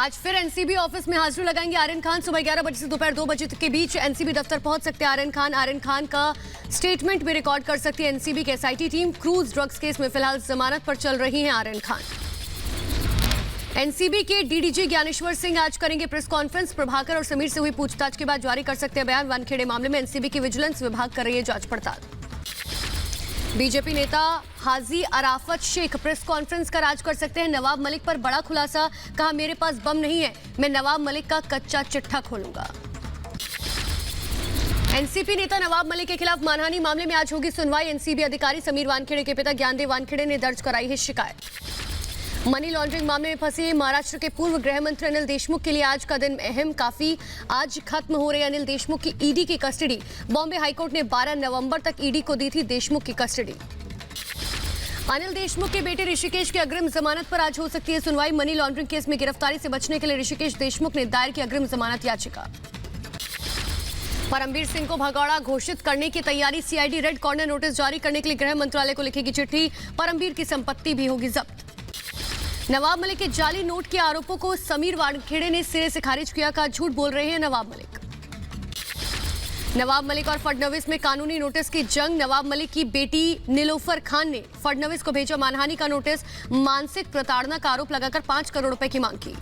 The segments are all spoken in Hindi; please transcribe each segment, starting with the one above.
आज फिर एनसीबी ऑफिस में हाजिरी लगाएंगे आर्यन खान। सुबह 11 बजे से दोपहर 2 बजे के बीच एनसीबी दफ्तर पहुंच सकते हैं आर्यन खान। आर्यन खान का स्टेटमेंट भी रिकॉर्ड कर सकती है एनसीबी की SIT team. Cruise drugs case में फिलहाल जमानत पर चल रही हैं आर्यन खान। एनसीबी के डीडीजी ज्ञानेश्वर सिंह आज करेंगे प्रेस कॉन्फ्रेंस। प्रभाकर और समीर से हुई पूछताछ के बाद जारी कर सकते हैं बयान। वानखेड़े मामले में एनसीबी की विजिलेंस विभाग कर रही है जांच पड़ताल। बीजेपी नेता हाजी अराफत शेख प्रेस कॉन्फ्रेंस कर आज कर सकते हैं नवाब मलिक पर बड़ा खुलासा। कहा, मेरे पास बम नहीं है, मैं नवाब मलिक का कच्चा चिट्ठा खोलूंगा। एनसीपी नेता नवाब मलिक के खिलाफ मानहानि मामले में आज होगी सुनवाई। एनसीबी अधिकारी समीर वानखेड़े के पिता ज्ञानदेव वानखेड़े ने दर्ज कराई है शिकायत। मनी लॉन्ड्रिंग मामले में फंसे महाराष्ट्र के पूर्व गृह मंत्री अनिल देशमुख के लिए आज का दिन अहम। काफी आज खत्म हो रही अनिल देशमुख की ईडी की कस्टडी। बॉम्बे हाईकोर्ट ने 12 नवंबर तक ईडी को दी थी देशमुख की कस्टडी। अनिल देशमुख के बेटे ऋषिकेश की अग्रिम जमानत पर आज हो सकती है सुनवाई। मनी लॉन्ड्रिंग केस में गिरफ्तारी से बचने के लिए ऋषिकेश देशमुख ने दायर की अग्रिम जमानत याचिका। परमबीर सिंह को भगौड़ा घोषित करने की तैयारी। सीआईडी रेड कॉर्नर नोटिस जारी करने के लिए गृह मंत्रालय को लिखेगी चिट्ठी। परमबीर की संपत्ति भी होगी जब्त। नवाब मलिक के जाली नोट के आरोपों को समीर वानखेड़े ने सिरे से खारिज किया। कहा, झूठ बोल रहे हैं नवाब मलिक। नवाब मलिक और फडणवीस में कानूनी नोटिस की जंग। नवाब मलिक की बेटी निलोफर खान ने फडणवीस को भेजा मानहानि का नोटिस। मानसिक प्रताड़ना का आरोप लगाकर 5 करोड़ रुपए की मांग की।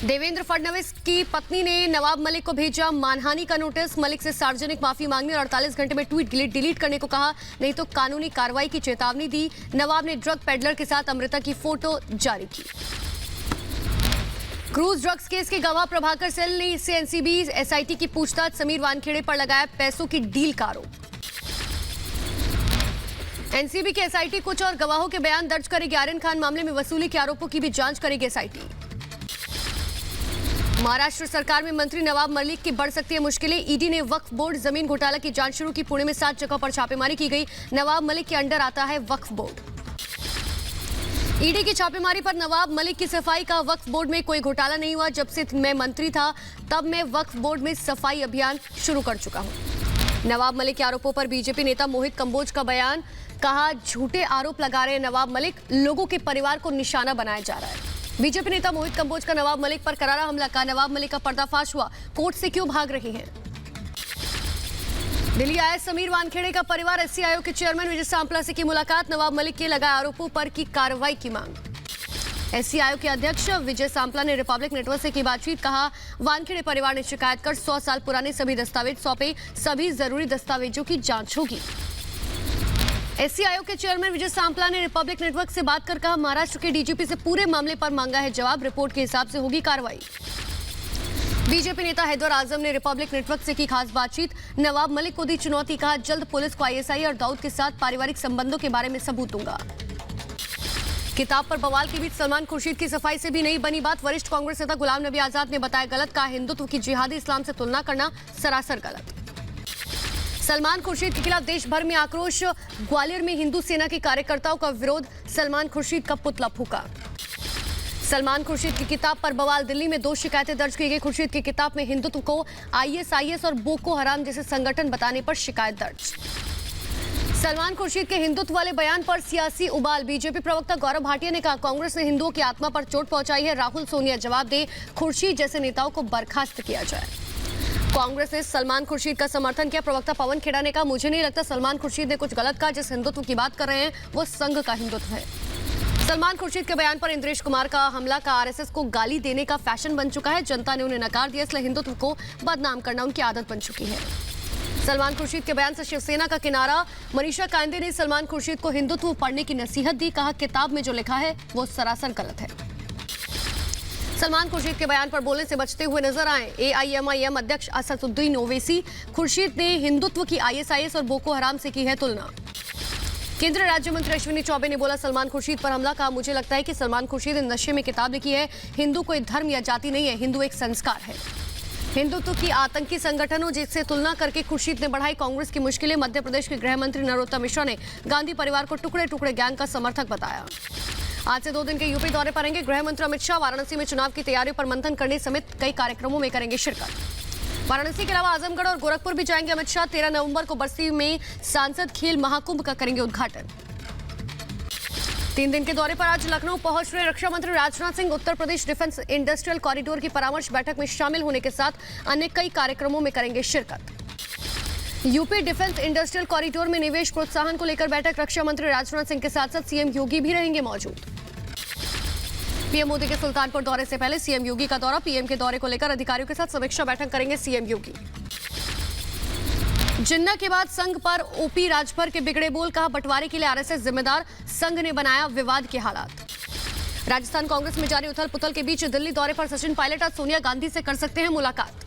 देवेंद्र फडणवीस की पत्नी ने नवाब मलिक को भेजा मानहानि का नोटिस। मलिक से सार्वजनिक माफी मांगने और 48 घंटे में ट्वीट डिलीट करने को कहा, नहीं तो कानूनी कार्रवाई की चेतावनी दी। नवाब ने ड्रग पेडलर के साथ अमृता की फोटो जारी की। क्रूज ड्रग्स केस के गवाह प्रभाकर सेल ने इससे एनसीबी एसआईटी की पूछताछ। समीर वानखेड़े पर लगाया पैसों की डील का आरोप। एनसीबी की एसआईटी कुछ और गवाहों के बयान दर्ज करेगी। आर्यन खान मामले में वसूली के आरोपों की भी जांच करेगी एसआईटी। महाराष्ट्र सरकार में मंत्री नवाब मलिक की बढ़ सकती है मुश्किलें। ईडी ने वक्फ बोर्ड जमीन घोटाला की जांच शुरू की। पुणे में 7 जगह पर छापेमारी की गई। नवाब मलिक के अंडर आता है वक्फ बोर्ड। ईडी की छापेमारी पर नवाब मलिक की सफाई। का वक्फ बोर्ड में कोई घोटाला नहीं हुआ। जब से मैं मंत्री था तब मैं वक्फ बोर्ड में सफाई अभियान शुरू कर चुका हूं। नवाब मलिक के आरोपों पर बीजेपी नेता मोहित कंबोज का बयान। कहा, झूठे आरोप लगा रहे नवाब मलिक, लोगों के परिवार को निशाना बनाया जा रहा है। बीजेपी नेता मोहित कंबोज का नवाब मलिक पर करारा हमला। का नवाब मलिक का पर्दाफाश हुआ, कोर्ट से क्यों भाग रहे हैं। दिल्ली आए समीर वानखेड़े का परिवार। एससी आयोग के चेयरमैन विजय सांपला से की मुलाकात। नवाब मलिक के लगाए आरोपों पर की कार्रवाई की मांग। एससी आयोग के अध्यक्ष विजय सांपला ने रिपब्लिक नेटवर्क से की बातचीत। कहा, वानखेड़े परिवार ने शिकायत कर 100 साल पुराने सभी दस्तावेज सौंपे। सभी जरूरी दस्तावेजों की जांच होगी। एससी आयोग के चेयरमैन विजय सांपला ने रिपब्लिक नेटवर्क से बात कर कहा, महाराष्ट्र के डीजीपी से पूरे मामले पर मांगा है जवाब। रिपोर्ट के हिसाब से होगी कार्रवाई। बीजेपी नेता हैदर आजम ने रिपब्लिक नेटवर्क से की खास बातचीत। नवाब मलिक को दी चुनौती। कहा, जल्द पुलिस को आईएसआई और दाऊद के साथ पारिवारिक संबंधों के बारे में सबूत दूंगा। किताब पर बवाल के बीच सलमान खुर्शीद की सफाई से भी नहीं बनी बात। वरिष्ठ कांग्रेस नेता गुलाम नबी आजाद ने बताया गलत। कहा, हिंदुत्व की जिहादी इस्लाम से तुलना करना सरासर गलत। सलमान खुर्शीद के खिलाफ देश भर में आक्रोश। ग्वालियर में हिंदू सेना के कार्यकर्ताओं का विरोध। सलमान खुर्शीद का पुतला फूका। सलमान खुर्शीद की किताब पर बवाल। दिल्ली में 2 शिकायतें दर्ज की गई। खुर्शीद की किताब में हिंदुत्व को आईएसआईएस और बोको हराम जैसे संगठन बताने पर शिकायत दर्ज। सलमान खुर्शीद के हिंदुत्व वाले बयान पर सियासी उबाल। बीजेपी प्रवक्ता गौरव भाटिया ने कहा, कांग्रेस ने हिंदुओं की आत्मा पर चोट पहुंचाई है। राहुल सोनिया जवाब दे, खुर्शीद जैसे नेताओं को बर्खास्त किया जाए। कांग्रेस ने सलमान खुर्शीद का समर्थन किया। प्रवक्ता पवन खेड़ा ने कहा, मुझे नहीं लगता सलमान खुर्शीद ने कुछ गलत कहा। जिस हिंदुत्व की बात कर रहे हैं वो संघ का हिंदुत्व है। सलमान खुर्शीद के बयान पर इंद्रेश कुमार का हमला। का आरएसएस को गाली देने का फैशन बन चुका है। जनता ने उन्हें नकार दिया, इसलिए हिंदुत्व को बदनाम करना उनकी आदत बन चुकी है। सलमान खुर्शीद के बयान से शिवसेना का किनारा। मनीषा कांदे ने सलमान खुर्शीद को हिंदुत्व पढ़ने की नसीहत दी। कहा, किताब में जो लिखा है वो सरासर गलत है। सलमान खुर्शीद के बयान पर बोलने से बचते हुए नजर आए एआईएमआईएम अध्यक्ष असदुद्दीन ओवैसी। खुर्शीद ने हिंदुत्व की आईएसआईएस और बोको हराम से की है तुलना। केंद्रीय राज्य मंत्री अश्विनी चौबे ने बोला सलमान खुर्शीद पर हमला। कहा, मुझे लगता है कि सलमान खुर्शीद ने नशे में किताब लिखी है। हिंदू कोई धर्म या जाति नहीं है, हिंदू एक संस्कार है। हिंदुत्व की आतंकी संगठनों जिससे तुलना करके खुर्शीद ने बढ़ाई कांग्रेस की मुश्किलें। मध्य प्रदेश के गृह मंत्री नरोत्तम मिश्रा ने गांधी परिवार को टुकड़े टुकड़े गैंग का समर्थक बताया। आज से 2 दिन के यूपी दौरे पर रहेंगे गृह मंत्री अमित शाह। वाराणसी में चुनाव की तैयारियों पर मंथन करने समेत कई कार्यक्रमों में करेंगे शिरकत। वाराणसी के अलावा आजमगढ़ और गोरखपुर भी जाएंगे अमित शाह। 13 नवंबर को बस्ती में सांसद खेल महाकुंभ का करेंगे उद्घाटन। 3 दिन के दौरे पर आज लखनऊ पहुंच रहे रक्षा मंत्री Rajnath Singh Uttar Pradesh defence industrial corridor की परामर्श बैठक में शामिल होने के साथ अन्य कई कार्यक्रमों में करेंगे शिरकत। यूपी डिफेंस इंडस्ट्रियल कॉरिडोर में निवेश प्रोत्साहन को लेकर बैठक, रक्षा मंत्री राजनाथ सिंह के साथ साथ सीएम योगी भी रहेंगे मौजूद। पीएम मोदी के सुल्तानपुर दौरे से पहले सीएम योगी का दौरा, पीएम के दौरे को लेकर अधिकारियों के साथ समीक्षा बैठक करेंगे सीएम योगी। जिन्ना के बाद संघ पर ओपी राजभर के बिगड़े बोल, कहा बंटवारे के लिए आरएसएस जिम्मेदार, संघ ने बनाया विवाद के हालात। राजस्थान कांग्रेस में जारी उथल पुथल के बीच दिल्ली दौरे पर सचिन पायलट आज सोनिया गांधी से कर सकते हैं मुलाकात।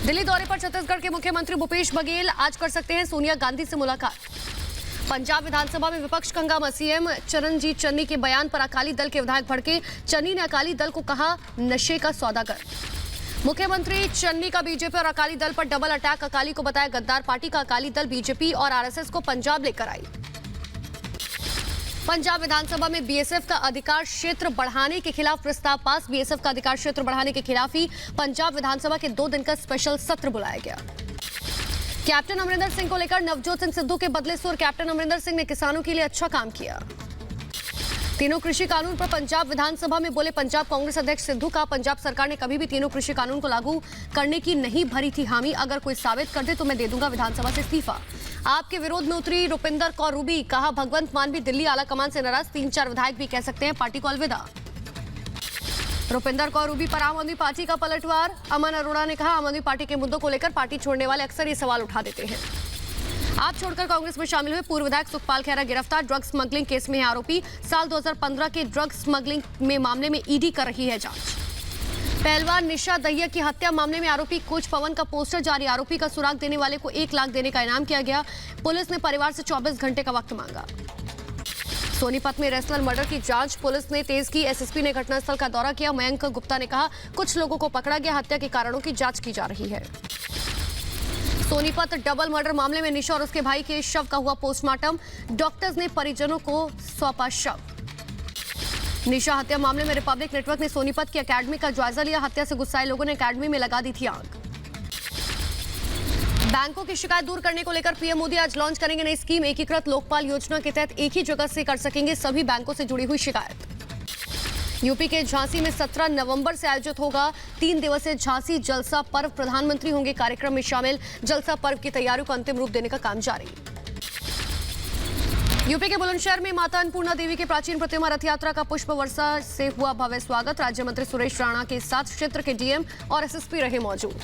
दिल्ली दौरे पर छत्तीसगढ़ के मुख्यमंत्री भूपेश बघेल आज कर सकते हैं सोनिया गांधी से मुलाकात। पंजाब विधानसभा में विपक्ष का हंगामा, सीएम चरणजीत चन्नी के बयान पर अकाली दल के विधायक भड़के, चन्नी ने अकाली दल को कहा नशे का सौदागर। मुख्यमंत्री चन्नी का बीजेपी और अकाली दल पर डबल अटैक, अकाली को बताया गद्दार पार्टी का, अकाली दल बीजेपी और आरएसएस को पंजाब लेकर आई। पंजाब विधानसभा में बीएसएफ का अधिकार क्षेत्र बढ़ाने के खिलाफ प्रस्ताव पास, बीएसएफ का अधिकार क्षेत्र बढ़ाने के खिलाफ ही पंजाब विधानसभा के 2 दिन का स्पेशल सत्र बुलाया गया। कैप्टन अमरिंदर सिंह को लेकर नवजोत सिंह सिद्धू के बदले सुर, कैप्टन अमरिंदर सिंह ने किसानों के लिए अच्छा काम किया। तीनों कृषि कानून पर पंजाब विधानसभा में बोले पंजाब कांग्रेस अध्यक्ष सिद्धू, का पंजाब सरकार ने कभी भी तीनों कृषि कानून को लागू करने की नहीं भरी थी हामी, अगर कोई साबित कर दे तो मैं दे दूंगा विधानसभा से इस्तीफा। आपके विरोध में उतरी रुपिंदर कौर रूबी, कहा भगवंत मान भी दिल्ली आला कमान से नाराज, 3-4 विधायक भी कह सकते हैं पार्टी को अलविदा। रुपिंदर कौर रूबी पर आम आदमी पार्टी का पलटवार, अमन अरोड़ा ने कहा आम आदमी पार्टी के मुद्दों को लेकर पार्टी छोड़ने वाले अक्सर ये सवाल उठा देते हैं। आप छोड़कर कांग्रेस में शामिल हुए पूर्व विधायक सुखपाल खैरा गिरफ्तार, ड्रग्स स्मगलिंग केस में है आरोपी, साल 2015 के ड्रग्स स्मगलिंग में मामले में ईडी कर रही है जांच। पहलवान निशा दहिया की हत्या मामले में आरोपी कोच पवन का पोस्टर जारी, आरोपी का सुराग देने वाले को 1 लाख देने का इनाम किया गया, पुलिस ने परिवार से 24 घंटे का वक्त मांगा। सोनीपत में रेसलर मर्डर की जांच पुलिस ने तेज की, एसएसपी ने घटनास्थल का दौरा किया, मयंक गुप्ता ने कहा कुछ लोगों को पकड़ा गया, हत्या के कारणों की जांच की जा रही है। सोनीपत डबल मर्डर मामले में निशा और उसके भाई के शव का हुआ पोस्टमार्टम, डॉक्टर्स ने परिजनों को सौंपा शव। निशा हत्या मामले में रिपब्लिक नेटवर्क ने सोनीपत की एकेडमी का जायजा लिया, हत्या से गुस्साए लोगों ने एकेडमी में लगा दी थी आग। बैंकों की शिकायत दूर करने को लेकर पीएम मोदी आज लॉन्च करेंगे नई स्कीम, एकीकृत लोकपाल योजना के तहत एक ही जगह से कर सकेंगे सभी बैंकों से जुड़ी हुई शिकायत। यूपी के झांसी में 17 नवंबर से आयोजित होगा 3 दिवसीय झांसी जलसा पर्व, प्रधानमंत्री होंगे कार्यक्रम में शामिल, जलसा पर्व की तैयारियों को अंतिम रूप देने का काम जारी। यूपी के बुलंदशहर में माता अन्नपूर्णा देवी के प्राचीन प्रतिमा रथ यात्रा का पुष्प वर्षा से हुआ भव्य स्वागत, राज्य मंत्री सुरेश राणा के साथ क्षेत्र के डीएम और एसएसपी रहे मौजूद।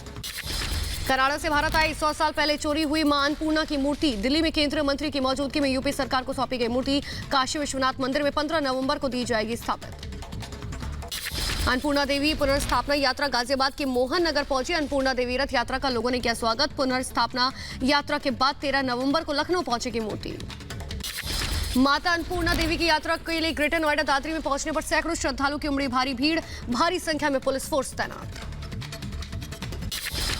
कनाडा से भारत आई 100 साल पहले चोरी हुई मां अन्नपूर्णा की मूर्ति, दिल्ली में केंद्रीय मंत्री की मौजूदगी में यूपी सरकार को सौंपी गई मूर्ति, काशी विश्वनाथ मंदिर में 15 नवंबर को दी जाएगी स्थापित। अन्नपूर्णा देवी पुनर्स्थापना यात्रा गाजियाबाद के मोहन नगर पहुंची, अन्नपूर्णा देवी रथ यात्रा का लोगों ने किया स्वागत, पुनर्स्थापना यात्रा के बाद 13 नवंबर को लखनऊ पहुंचेगी मूर्ति। माता अन्नपूर्णा देवी की यात्रा के लिए ग्रेटर नोएडा दादरी में पहुंचने पर सैकड़ों श्रद्धालुओं की उमड़ी भारी भीड़, भारी संख्या में पुलिस फोर्स तैनात।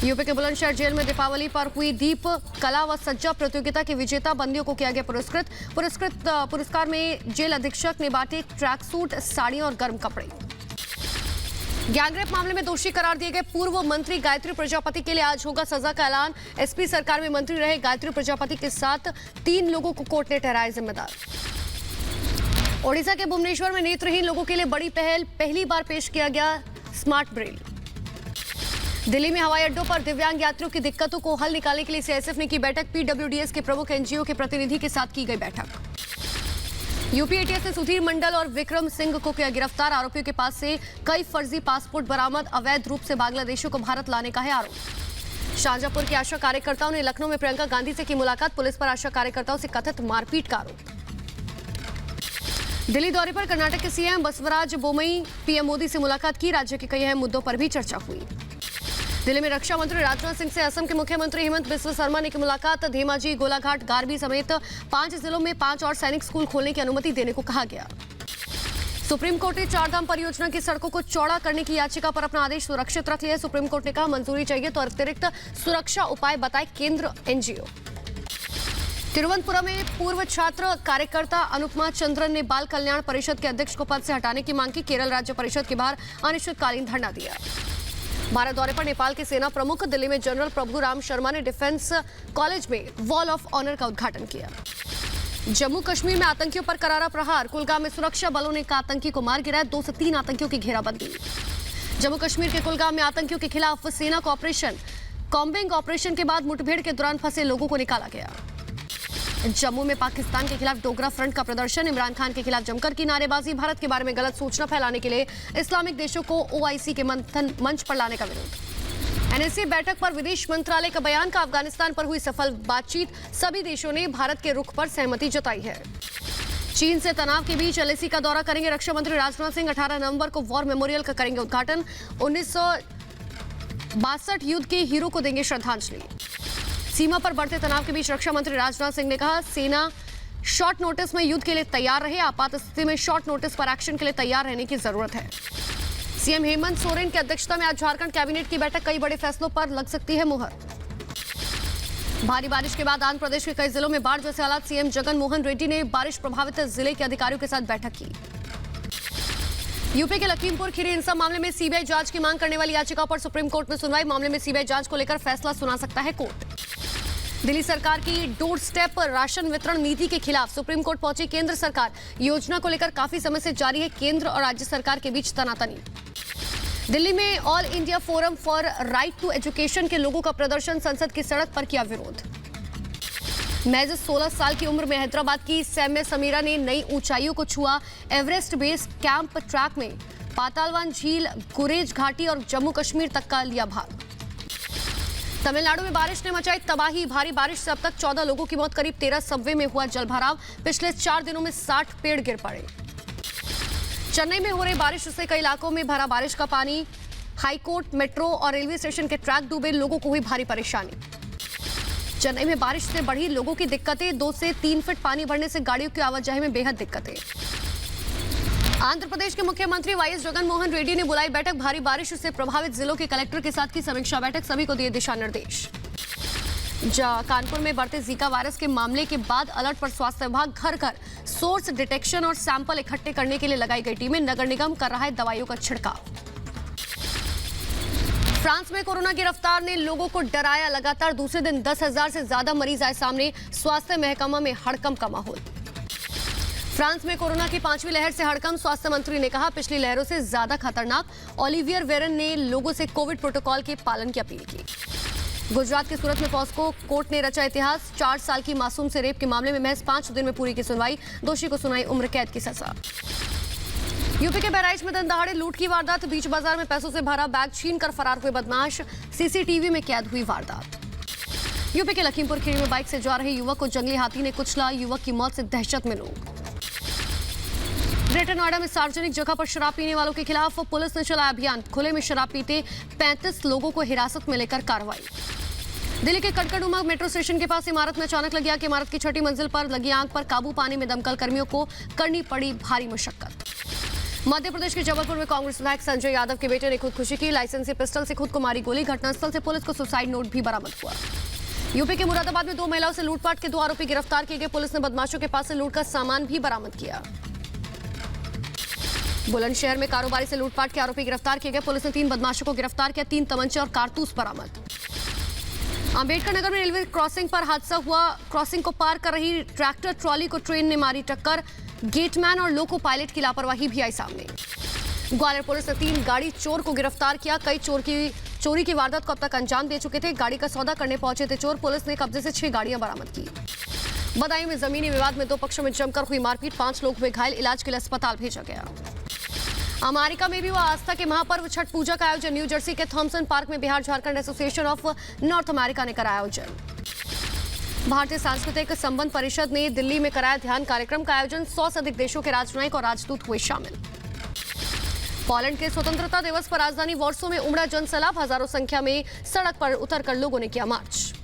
यूपी के बुलंदशहर जेल में दीपावली पर हुई दीप कला व सज्जा प्रतियोगिता के विजेता बंदियों को किया गया पुरस्कृत। पुरस्कार में जेल अधीक्षक ने बांटे ट्रैक सूट, साड़ियां और गर्म कपड़े। गैंगरेप मामले में दोषी करार दिए गए पूर्व मंत्री गायत्री प्रजापति के लिए आज होगा सजा का ऐलान, एसपी सरकार में मंत्री रहे गायत्री प्रजापति के साथ 3 लोगों को कोर्ट ने ठहराया जिम्मेदार। ओडिशा के भुवनेश्वर में नेत्रहीन लोगों के लिए बड़ी पहल, पहली बार पेश किया गया स्मार्ट ब्रेल। दिल्ली में हवाई अड्डों पर दिव्यांग यात्रियों की दिक्कतों को हल निकालने के लिए सीआईएसएफ ने की बैठक, पीडब्ल्यूडीएस के प्रमुख एनजीओ के प्रतिनिधि के साथ की गई बैठक। यूपी एटीएस ने सुधीर मंडल और विक्रम सिंह को किया गिरफ्तार, आरोपियों के पास से कई फर्जी पासपोर्ट बरामद, अवैध रूप से बांग्लादेशियों को भारत लाने का है आरोप। शाहजहांपुर के आशा कार्यकर्ताओं ने लखनऊ में प्रियंका गांधी से की मुलाकात, पुलिस पर आशा कार्यकर्ताओं से कथित मारपीट का आरोप। दिल्ली दौरे पर कर्नाटक के सीएम बसवराज बोमई पीएम मोदी से मुलाकात की, राज्य के कई अहम मुद्दों पर भी चर्चा हुई। दिल्ली में रक्षा मंत्री राजनाथ सिंह से असम के मुख्यमंत्री हेमंत बिस्वा शर्मा ने की मुलाकात, धेमाजी, गोलाघाट, गारबी समेत 5 जिलों में 5 और सैनिक स्कूल खोलने की अनुमति देने को कहा गया। सुप्रीम कोर्ट ने चारधाम परियोजना की सड़कों को चौड़ा करने की याचिका पर अपना आदेश सुरक्षित रख लिया। सुप्रीम कोर्ट ने कहा मंजूरी चाहिए तो अतिरिक्त सुरक्षा उपाय बताए केंद्र एनजीओ। तिरुवनंतपुरम में पूर्व छात्र कार्यकर्ता अनुपमा चंद्रन ने बाल कल्याण परिषद के अध्यक्ष को पद से हटाने की मांग की, केरल राज्य परिषद के बाहर अनिश्चितकालीन धरना दिया। भारत दौरे पर नेपाल के सेना प्रमुख, दिल्ली में जनरल प्रभु राम शर्मा ने डिफेंस कॉलेज में वॉल ऑफ ऑनर का उद्घाटन किया। जम्मू कश्मीर में आतंकियों पर करारा प्रहार। कुलगाम में सुरक्षा बलों ने एक आतंकी को मार गिराया। 2 से 3 आतंकियों की घेराबंदी। जम्मू कश्मीर के कुलगाम में आतंकियों के खिलाफ सेना का ऑपरेशन। कॉम्बिंग ऑपरेशन के बाद मुठभेड़ के दौरान फंसे लोगों को निकाला गया। जम्मू में पाकिस्तान के खिलाफ डोगरा फ्रंट का प्रदर्शन। इमरान खान के खिलाफ जमकर की नारेबाजी। भारत के बारे में गलत सूचना फैलाने के लिए इस्लामिक देशों को ओआईसी के मंथन मंच पर लाने का विरोध। एनएसए बैठक पर विदेश मंत्रालय का बयान। का अफगानिस्तान पर हुई सफल बातचीत। सभी देशों ने भारत के रुख पर सहमति जताई है। चीन से तनाव के बीच एलएसी का दौरा करेंगे रक्षा मंत्री राजनाथ सिंह। 18 नवंबर को वॉर मेमोरियल का करेंगे उद्घाटन। 1962 युद्ध के हीरो को देंगे श्रद्धांजलि। सीमा पर बढ़ते तनाव के बीच रक्षा मंत्री राजनाथ सिंह ने कहा, सेना शॉर्ट नोटिस में युद्ध के लिए तैयार रहे। आपात स्थिति में शॉर्ट नोटिस पर एक्शन के लिए तैयार रहने की जरूरत है। सीएम हेमंत सोरेन की अध्यक्षता में आज झारखंड कैबिनेट की बैठक। कई बड़े फैसलों पर लग सकती है मुहर। भारी बारिश के बाद आंध्र प्रदेश के कई जिलों में बाढ़ जैसे हालात। सीएम जगन मोहन रेड्डी ने बारिश प्रभावित जिले के अधिकारियों के साथ बैठक की। यूपी के लखीमपुर खीरी हिंसा मामले में सीबीआई जांच की मांग करने वाली याचिका पर सुप्रीम कोर्ट में सुनवाई। मामले में सीबीआई जांच को लेकर फैसला सुना सकता है कोर्ट। दिल्ली सरकार की डोर स्टेप राशन वितरण नीति के खिलाफ सुप्रीम कोर्ट पहुंची केंद्र सरकार। योजना को लेकर काफी समय से जारी है केंद्र और राज्य सरकार के बीच तनातनी। दिल्ली में all India forum for right to education के लोगों का प्रदर्शन। संसद की सड़क पर किया विरोध। महज 16 साल की उम्र में हैदराबाद की सैम्य समीरा ने नई ऊंचाइयों को छुआ। एवरेस्ट बेस कैंप ट्रैक में पातालवान झील, गुरेज घाटी और जम्मू कश्मीर तक का लिया भाग। तमिलनाडु में बारिश ने मचाई तबाही। भारी बारिश से अब तक 14 लोगों की मौत। करीब 13 सबवे में हुआ जलभराव। पिछले 4 दिनों में 60 पेड़ गिर पड़े। चेन्नई में हो रही बारिश से कई इलाकों में भरा बारिश का पानी। हाईकोर्ट, मेट्रो और रेलवे स्टेशन के ट्रैक डूबे। लोगों को हुई भारी परेशानी। चेन्नई में बारिश से बढ़ी लोगों की दिक्कतें। 2 से 3 फीट पानी भरने से गाड़ियों की आवाजाही में बेहद दिक्कतें। आंध्र प्रदेश के मुख्यमंत्री वाईएस जगन मोहन रेड्डी ने बुलाई बैठक। भारी बारिश से प्रभावित जिलों के कलेक्टर के साथ की समीक्षा बैठक। सभी को दिए दिशा निर्देश। कानपुर में बढ़ते जीका वायरस के मामले के बाद अलर्ट पर स्वास्थ्य विभाग। घर घर सोर्स डिटेक्शन और सैंपल इकट्ठे करने के लिए लगाई गई टीमें। नगर निगम कर रहा है दवाइयों का छिड़काव। फ्रांस में कोरोना की रफ्तार ने लोगों को डराया। लगातार दूसरे दिन 10,000 से ज्यादा मरीज आए सामने। स्वास्थ्य महकमा में हड़कंप का माहौल। फ्रांस में कोरोना की 5वीं लहर से हड़कंप। स्वास्थ्य मंत्री ने कहा, पिछली लहरों से ज्यादा खतरनाक। ओलिवियर वेरन ने लोगों से कोविड प्रोटोकॉल के पालन की अपील की। गुजरात के सूरत में पॉस्को कोर्ट ने रचा इतिहास। 4 साल की मासूम से रेप के मामले में महज 5 दिन में पूरी की सुनवाई। दोषी को सुनाई उम्र कैद की सजा। यूपी के बहराइच में दिन दहाड़े लूट की वारदात। बीच बाजार में पैसों से भरा बैग छीनकर फरार हुए बदमाश। सीसीटीवी में कैद हुई वारदात। यूपी के लखीमपुर खीरी में बाइक से जा रहे युवक को जंगली हाथी ने कुचला। युवक की मौत से दहशत में लोग। ग्रेटर नोएडा में सार्वजनिक जगह पर शराब पीने वालों के खिलाफ पुलिस ने चलाया अभियान। खुले में शराब पीते 35 लोगों को हिरासत में लेकर कार्रवाई। दिल्ली के कड़कड़ुमा मेट्रो स्टेशन के पास इमारत में अचानक लगी आग। इमारत की 6ठी मंजिल पर लगी आग पर काबू पाने में दमकल कर्मियों को करनी पड़ी भारी मशक्कत। मध्य प्रदेश के जबलपुर में कांग्रेस विधायक संजय यादव के बेटे ने खुदकुशी की। लाइसेंसी पिस्टल से खुद को मारी गोली। घटनास्थल से पुलिस को सुसाइड नोट भी बरामद हुआ। यूपी के मुरादाबाद में 2 महिलाओं से लूटपाट के 2 आरोपी गिरफ्तार किए गए। पुलिस ने बदमाशों के पास से लूट का सामान भी बरामद किया। बुलंदशहर में कारोबारी से लूटपाट के आरोपी गिरफ्तार किए गए। पुलिस ने 3 बदमाशों को गिरफ्तार किया। 3 तमंचे और कारतूस बरामद। अंबेडकर नगर में रेलवे क्रॉसिंग पर हादसा हुआ। क्रॉसिंग को पार कर रही ट्रैक्टर ट्रॉली को ट्रेन ने मारी टक्कर। गेटमैन और लोको पायलट की लापरवाही भी आई सामने। ग्वालियर पुलिस ने 3 गाड़ी चोर को गिरफ्तार किया। कई चोरी की वारदात को अब तक अंजाम दे चुके थे। गाड़ी का सौदा करने पहुंचे थे चोर। पुलिस ने कब्जे से 6 गाड़ियां बरामद की। बदायूं में जमीनी विवाद में 2 पक्षों में जमकर हुई मारपीट। 5 लोग हुए घायल। इलाज के लिए अस्पताल भेजा गया। अमेरिका में भी हुआ आस्था के महापर्व छठ पूजा का आयोजन। न्यू जर्सी के थॉमसन पार्क में Bihar Jharkhand association of north America ने कराया आयोजन। भारतीय सांस्कृतिक संबंध परिषद ने दिल्ली में कराया ध्यान कार्यक्रम का आयोजन। 100 से अधिक देशों के राजनयिक और राजदूत हुए शामिल। पोलैंड के स्वतंत्रता दिवस पर राजधानी वॉर्सो में उमड़ा जनसैलाब। हजारों संख्या में सड़क पर उतरकर लोगों ने किया मार्च।